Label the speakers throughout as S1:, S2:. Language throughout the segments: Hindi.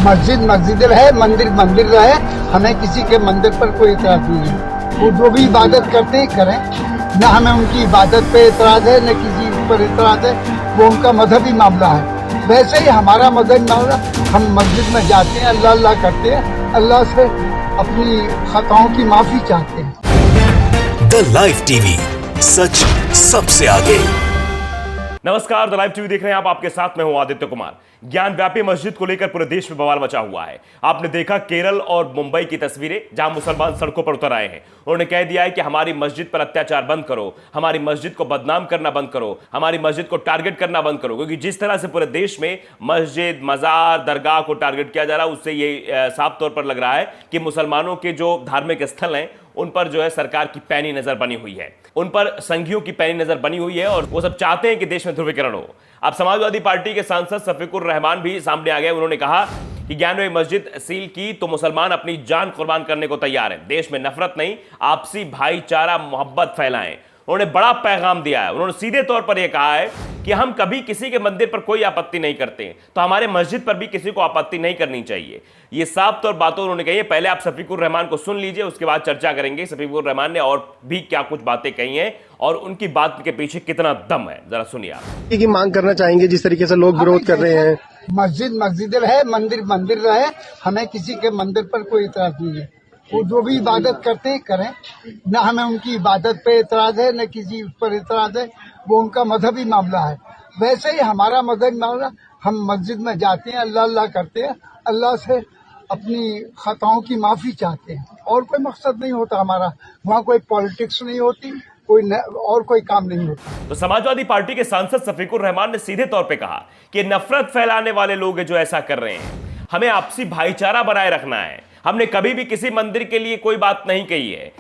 S1: मस्जिद मस्जिद रहे, मंदिर मंदिर रहे। हमें किसी के मंदिर पर कोई एतराज नहीं है। वो जो भी इबादत करते हैं करें, न हमें उनकी इबादत पे एतराज है, न किसी पर एतराज है। वो उनका मजहबी मामला है। वैसे ही हमारा मजहबी मामला, हम मस्जिद में जाते हैं, अल्लाह अल्लाह करते हैं, अल्लाह से अपनी खताओं की माफी चाहते हैं।
S2: द लाइव टीवी, सच सबसे आगे।
S3: नमस्कार, द लाइव टीवी देख रहे हैं आप। आपके साथ मैं हूं आदित्य कुमार। ज्ञान व्यापी मस्जिद को लेकर पूरे देश में बवाल मचा हुआ है। आपने देखा केरल और मुंबई की तस्वीरें, जहां मुसलमान सड़कों पर उतर आए हैं। उन्होंने कह दिया है कि हमारी मस्जिद पर अत्याचार बंद करो, हमारी मस्जिद को बदनाम करना बंद करो, हमारी मस्जिद को टारगेट करना बंद करो। क्योंकि जिस तरह से पूरे देश में मस्जिद, मजार, दरगाह को टारगेट किया जा रहा है, उससे ये साफ तौर पर लग रहा है कि मुसलमानों के जो धार्मिक स्थल हैं उन पर जो है सरकार की पैनी नजर बनी हुई है, उन पर संघियों की पैनी नजर बनी हुई है और वो सब चाहते हैं कि देश में ध्रुवीकरण हो। अब समाजवादी पार्टी के सांसद शफीकुर रहमान भी सामने आ गए। उन्होंने कहा कि ज्ञानवी मस्जिद सील की तो मुसलमान अपनी जान कुर्बान करने को तैयार हैं। देश में नफरत नहीं, आपसी भाईचारा, मोहब्बत फैलाएं। उन्होंने बड़ा पैगाम दिया है। उन्होंने सीधे तौर पर यह कहा है कि हम कभी किसी के मंदिर पर कोई आपत्ति नहीं करते, तो हमारे मस्जिद पर भी किसी को आपत्ति नहीं करनी चाहिए। ये साफ तौर बातों उन्होंने कही है। पहले आप शफीकुर रहमान को सुन लीजिए, उसके बाद चर्चा करेंगे शफीकुर रहमान ने और भी क्या कुछ बातें कही हैं और उनकी बात के पीछे कितना दम है। जरा सुनिए आप।
S4: की मांग करना चाहेंगे जिस तरीके से लोग विरोध कर रहे हैं।
S1: मस्जिद मस्जिद रहे, मंदिर मंदिर रहे। हमें किसी के मंदिर पर कोई एतराज नहीं है। वो जो भी इबादत करते हैं करें, न हमें उनकी इबादत पे एतराज है, न किसी पर एतराज है। वो उनका मजहबी मामला है। वैसे ही हमारा मजहबी मामला, हम मस्जिद में जाते हैं, अल्लाह अल्लाह करते हैं, अल्लाह से अपनी खताओं की माफी चाहते हैं। और कोई मकसद नहीं होता हमारा। वहाँ कोई पॉलिटिक्स नहीं होती, और कोई काम नहीं होता।
S3: तो समाजवादी पार्टी के सांसद शफीकुर रहमान ने सीधे तौर पे कहा कि नफरत फैलाने वाले लोग जो ऐसा कर रहे हैं, हमें आपसी भाईचारा बनाए रखना है। हमने कभी भी किसी मंदिर के लिए कोई बात नहीं कही है।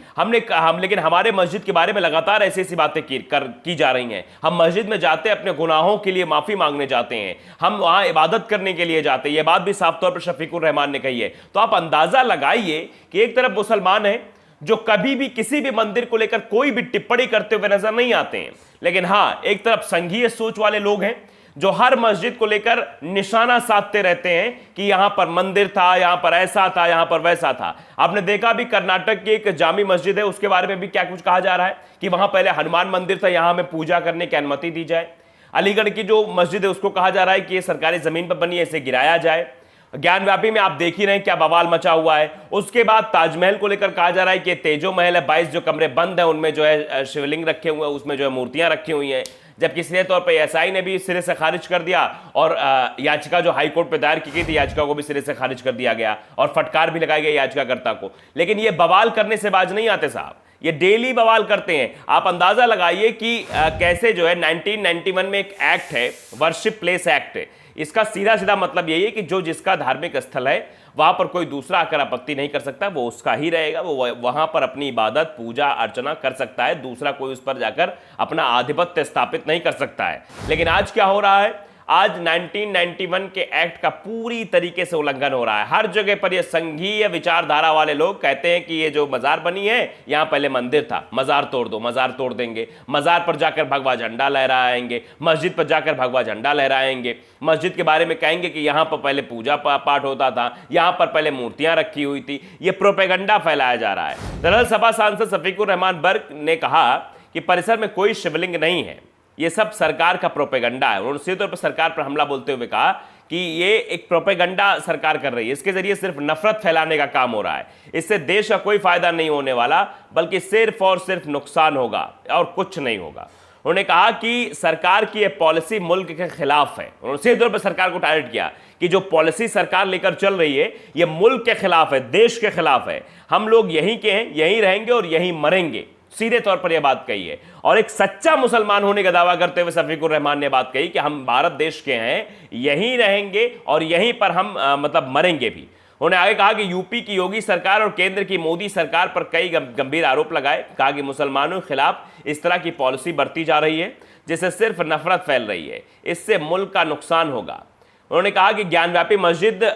S3: लेकिन हमारे मस्जिद के बारे में लगातार ऐसी ऐसी बातें की जा रही हैं। हम मस्जिद में जाते हैं, अपने गुनाहों के लिए माफी मांगने जाते हैं, हम वहां इबादत करने के लिए जाते हैं। यह बात भी साफ तौर पर शफीकुर रहमान ने कही है। तो आप अंदाजा लगाइए कि एक तरफ मुसलमान है जो कभी भी किसी भी मंदिर को लेकर कोई भी टिप्पणी करते हुए नजर नहीं आते हैं, लेकिन हां, एक तरफ संघीय सोच वाले लोग हैं जो हर मस्जिद को लेकर निशाना साधते रहते हैं कि यहां पर मंदिर था, यहां पर ऐसा था, यहां पर वैसा था। आपने देखा भी कर्नाटक की एक जामी मस्जिद है, उसके बारे में भी क्या कुछ कहा जा रहा है कि वहां पहले हनुमान मंदिर था, यहां हमें पूजा करने की अनुमति दी जाए। अलीगढ़ की जो मस्जिद है उसको कहा जा रहा है कि यह सरकारी जमीन पर बनी है, इसे गिराया जाए। ज्ञानव्यापी में आप देख ही रहे हैं क्या बवाल मचा हुआ है। उसके बाद ताजमहल को लेकर कहा जा रहा है कि तेजो महल है, 22 जो कमरे बंद है उनमें जो है शिवलिंग रखे हुए हैं, उसमें जो है मूर्तियां रखी हुई हैं। जबकि सीधे तौर पर एसआई ने भी सिरे से खारिज कर दिया और याचिका जो हाईकोर्ट पे दायर की गई थी, याचिका को भी सिरे से खारिज कर दिया गया और फटकार भी लगाई गई याचिकाकर्ता को। लेकिन ये बवाल करने से बाज नहीं आते साहब, ये डेली बवाल करते हैं। आप अंदाजा लगाइए कि कैसे जो है 1991 में एक एक्ट है, वर्शिप प्लेस एक्ट है। इसका सीधा सीधा मतलब यही है कि जो जिसका धार्मिक स्थल है वहां पर कोई दूसरा आकर आपत्ति नहीं कर सकता, वो उसका ही रहेगा। वो वहां पर अपनी इबादत, पूजा अर्चना कर सकता है, दूसरा कोई उस पर जाकर अपना आधिपत्य स्थापित नहीं कर सकता है। लेकिन आज क्या हो रहा है, आज 1991 के एक्ट का पूरी तरीके से उल्लंघन हो रहा है। हर जगह पर ये संघीय विचारधारा वाले लोग कहते हैं कि ये जो मजार बनी है, यहां पहले मंदिर था, मजार तोड़ दो, मजार तोड़ देंगे। मजार पर जाकर भगवा झंडा लहराएंगे, मस्जिद पर जाकर भगवा झंडा लहराएंगे। मस्जिद के बारे में कहेंगे कि यहां पर पहले पूजा पाठ होता था, यहां पर पहले मूर्तियां रखी हुई थी। ये प्रोपेगेंडा फैलाया जा रहा है। दरअसल सपा सांसद शफीकुर रहमान बर्क ने कहा कि परिसर में कोई शिवलिंग नहीं है, ये सब सरकार का प्रोपेगेंडा है। उन्होंने सीधे तौर पर सरकार पर हमला बोलते हुए कहा कि ये एक प्रोपेगेंडा सरकार कर रही है, इसके जरिए सिर्फ नफरत फैलाने का काम हो रहा है। इससे देश का कोई फायदा नहीं होने वाला, बल्कि सिर्फ और सिर्फ नुकसान होगा और कुछ नहीं होगा। उन्होंने कहा कि सरकार की यह पॉलिसी मुल्क के खिलाफ है। उन्होंने सीधे तौर पर सरकार को टारगेट किया कि जो पॉलिसी सरकार लेकर चल रही है यह मुल्क के खिलाफ है, देश के खिलाफ है। हम लोग यहीं के हैं, यहीं रहेंगे और यहीं मरेंगे। सीधे तौर पर यह बात कही है। और एक सच्चा मुसलमान होने का दावा करते हुए शफीकुर रहमान ने बात कही कि हम भारत देश के हैं, यहीं रहेंगे और यहीं पर हम मतलब मरेंगे भी। उन्होंने आगे कहा कि यूपी की योगी सरकार और केंद्र की मोदी सरकार पर कई गंभीर आरोप लगाए। कहा कि मुसलमानों के खिलाफ इस तरह की पॉलिसी बरती जा रही है जिससे सिर्फ नफरत फैल रही है, इससे मुल्क का नुकसान होगा। उन्होंने कहा कि ज्ञानव्यापी मस्जिद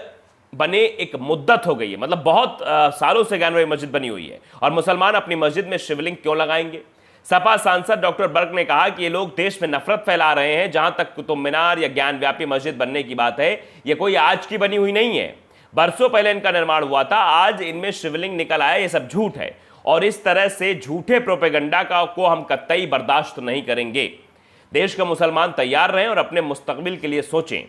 S3: बने एक मुद्दत हो गई है, मतलब बहुत सालों से ज्ञानव्यापी मस्जिद बनी हुई है और मुसलमान अपनी मस्जिद में शिवलिंग क्यों लगाएंगे। सपा सांसद डॉक्टर बर्क ने कहा कि ये लोग देश में नफरत फैला रहे हैं। जहां तक कुतुब मीनार या ज्ञानव्यापी मस्जिद बनने की बात है, ये कोई आज की बनी हुई नहीं है, बरसों पहले इनका निर्माण हुआ था, आज इनमें शिवलिंग निकल आया। ये सब झूठ है और इस तरह से झूठे प्रोपेगेंडा को हम कतई बर्दाश्त नहीं करेंगे। देश का मुसलमान तैयार रहें और अपने मुस्तकबिल के लिए सोचें।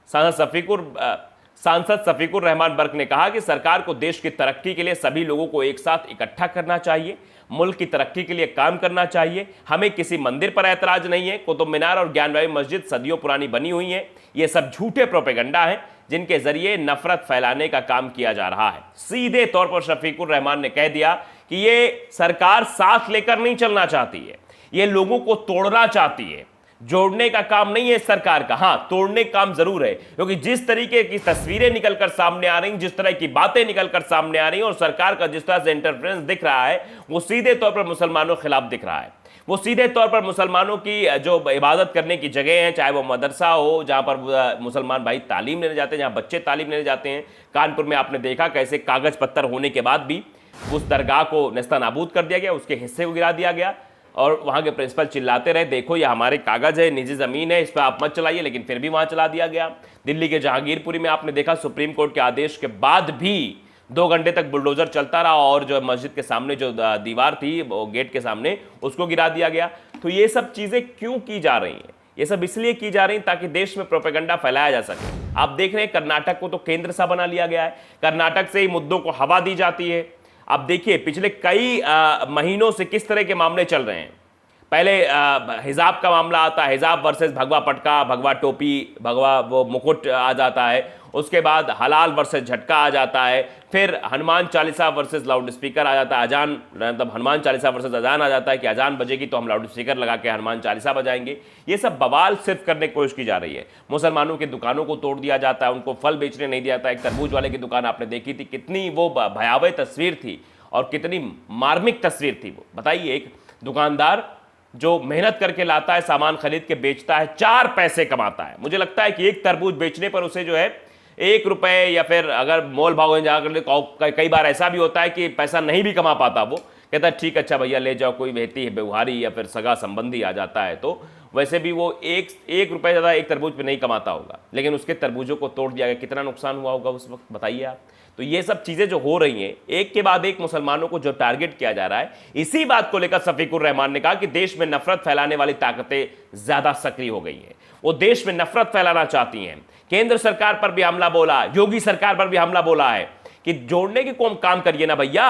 S3: सांसद शफीकुर रहमान बर्क ने कहा कि सरकार को देश की तरक्की के लिए सभी लोगों को एक साथ इकट्ठा करना चाहिए, मुल्क की तरक्की के लिए काम करना चाहिए। हमें किसी मंदिर पर ऐतराज नहीं है। कुतुब मीनार और ज्ञानवापी मस्जिद सदियों पुरानी बनी हुई है। ये सब झूठे प्रोपेगेंडा है जिनके जरिए नफरत फैलाने का काम किया जा रहा है। सीधे तौर पर शफीकुर रहमान ने कह दिया कि ये सरकार साथ लेकर नहीं चलना चाहती है, ये लोगों को तोड़ना चाहती है। जोड़ने का काम नहीं है सरकार का, हाँ तोड़ने का काम जरूर है, क्योंकि जिस तरीके की तस्वीरें निकलकर सामने आ रही, जिस तरह की बातें निकलकर सामने आ रही और सरकार का जिस तरह से इंटरफेरेंस दिख रहा है, वो सीधे तौर पर मुसलमानों के खिलाफ दिख रहा है। वो सीधे तौर पर मुसलमानों की जो इबादत करने की जगह है, चाहे वो मदरसा हो जहां पर मुसलमान भाई तालीम लेने जाते हैं, जहां बच्चे तालीम लेने जाते हैं। कानपुर में आपने देखा कैसे कागज पत्थर होने के बाद भी उस दरगाह को नेस्तनाबूद कर दिया गया, उसके हिस्से को गिरा दिया गया और वहां के प्रिंसिपल चिल्लाते रहे, देखो ये हमारे कागज है, निजी जमीन है, इस पर आप मत चलाइए, लेकिन फिर भी वहां चला दिया गया। दिल्ली के जहांगीरपुरी में आपने देखा सुप्रीम कोर्ट के आदेश के बाद भी 2 घंटे तक बुलडोजर चलता रहा और जो मस्जिद के सामने जो दीवार थी वो गेट के सामने, उसको गिरा दिया गया। तो ये सब चीजें क्यों की जा रही हैं? ये सब इसलिए की जा रही हैं ताकि देश में प्रोपेगेंडा फैलाया जा सके। आप देख रहे हैं कर्नाटक को तो केंद्र सा बना लिया गया है, कर्नाटक से ही मुद्दों को हवा दी जाती है। आप देखिए पिछले कई महीनों से किस तरह के मामले चल रहे हैं। पहले हिजाब का मामला आता है, हिजाब वर्सेस भगवा पटका, भगवा टोपी, भगवा वो मुकुट आ जाता है। उसके बाद हलाल वर्सेस झटका आ जाता है। फिर Hanuman Chalisa versus loud speaker आ जाता है, अजान मतलब हनुमान चालीसा वर्सेस अजान आ जाता है कि अजान बजेगी तो हम लाउड स्पीकर लगा के हनुमान चालीसा बजाएंगे। ये सब बवाल सिर्फ करने की कोशिश की जा रही है। मुसलमानों की दुकानों को तोड़ दिया जाता है, उनको फल बेचने नहीं दिया जाता। एक तरबूज वाले की दुकान आपने देखी थी, कितनी वो भयावह तस्वीर थी और कितनी मार्मिक तस्वीर थी वो। बताइए, एक दुकानदार जो मेहनत करके लाता है, सामान खरीद के बेचता है, 4 पैसे कमाता है। मुझे लगता है कि एक तरबूज बेचने पर उसे जो है 1 रुपए या फिर अगर मोल भाव जाकर, कई बार ऐसा भी होता है कि पैसा नहीं भी कमा पाता, वो कहता है ठीक अच्छा भैया ले जाओ, कोई बेहती है व्यवहारी या फिर सगा संबंधी आ जाता है तो वैसे भी वो एक रुपए ज़्यादा एक तरबूज पे नहीं कमाता होगा, लेकिन उसके तरबूजों को तोड़ दिया गया, कितना नुकसान हुआ होगा उस वक्त, बताइए आप। तो ये सब चीज़ें जो हो रही हैं, एक के बाद एक मुसलमानों को जो टारगेट किया जा रहा है, इसी बात को लेकर शफीकुर रहमान ने कहा कि देश में नफरत फैलाने वाली ताकतें ज़्यादा सक्रिय हो गई हैं। वो देश में नफरत फैलाना चाहती हैं। केंद्र सरकार पर भी हमला बोला, योगी सरकार पर भी हमला बोला है कि जोड़ने की कौम काम करिए ना भैया,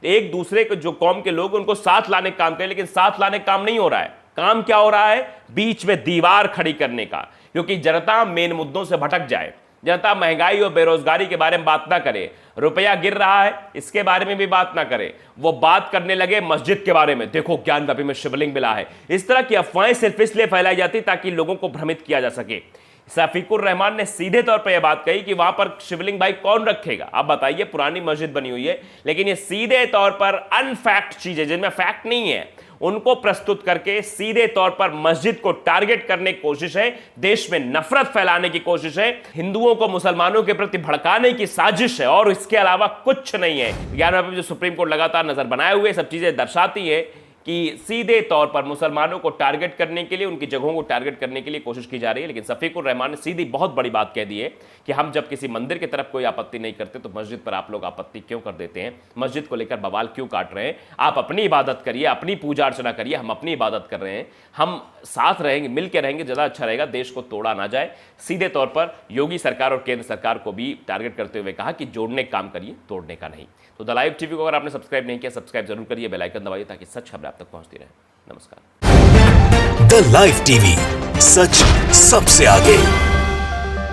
S3: एक दूसरे को जो कौम के लोग उनको साथ लाने का काम करें, लेकिन साथ लाने का काम नहीं हो रहा है। काम क्या हो रहा है? बीच में दीवार खड़ी करने का, क्योंकि जनता मेन मुद्दों से भटक जाए। जनता महंगाई और बेरोजगारी के बारे में बात ना करे, रुपया गिर रहा है इसके बारे में भी बात ना करे, वो बात करने लगे मस्जिद के बारे में, देखो ज्ञानवापी में शिवलिंग मिला है। इस तरह की अफवाहें सिर्फ इसलिए फैलाई जाती ताकि लोगों को भ्रमित किया जा सके। शफीकुर रहमान ने सीधे तौर पर यह बात कही कि वहां पर शिवलिंग भाई कौन रखेगा? आप बताइए, पुरानी मस्जिद बनी हुई है, लेकिन ये सीधे तौर पर अनफैक्ट चीजें जिनमें फैक्ट नहीं है उनको प्रस्तुत करके सीधे तौर पर मस्जिद को टारगेट करने की कोशिश है, देश में नफरत फैलाने की कोशिश है, हिंदुओं को मुसलमानों के प्रति भड़काने की साजिश है और इसके अलावा कुछ नहीं है। 11वें जो सुप्रीम कोर्ट लगातार नजर बनाए हुए सब चीजें दर्शाती है कि सीधे तौर पर मुसलमानों को टारगेट करने के लिए, उनकी जगहों को टारगेट करने के लिए कोशिश की जा रही है। लेकिन शफीकुर रहमान ने सीधी बहुत बड़ी बात कह दी है कि हम जब किसी मंदिर की तरफ कोई आपत्ति नहीं करते तो मस्जिद पर आप लोग आपत्ति क्यों कर देते हैं? मस्जिद को लेकर बवाल क्यों काट रहे हैं? आप अपनी इबादत करिए, अपनी पूजा अर्चना करिए, हम अपनी इबादत कर रहे हैं, हम साथ रहेंगे, मिल के रहेंगे, ज़्यादा अच्छा रहेगा, देश को तोड़ा ना जाए। सीधे तौर पर योगी सरकार और केंद्र सरकार को भी टारगेट करते हुए कहा कि जोड़ने का काम करिए, तोड़ने का नहीं। तो द लाइव टीवी को अगर आपने सब्सक्राइब नहीं किया, सब्सक्राइब जरूर करिए, बेल आइकन दबाइए ताकि सच खबरें आप तक पहुंचती रहे। नमस्कार।
S2: द लाइव टीवी, सच सबसे आगे।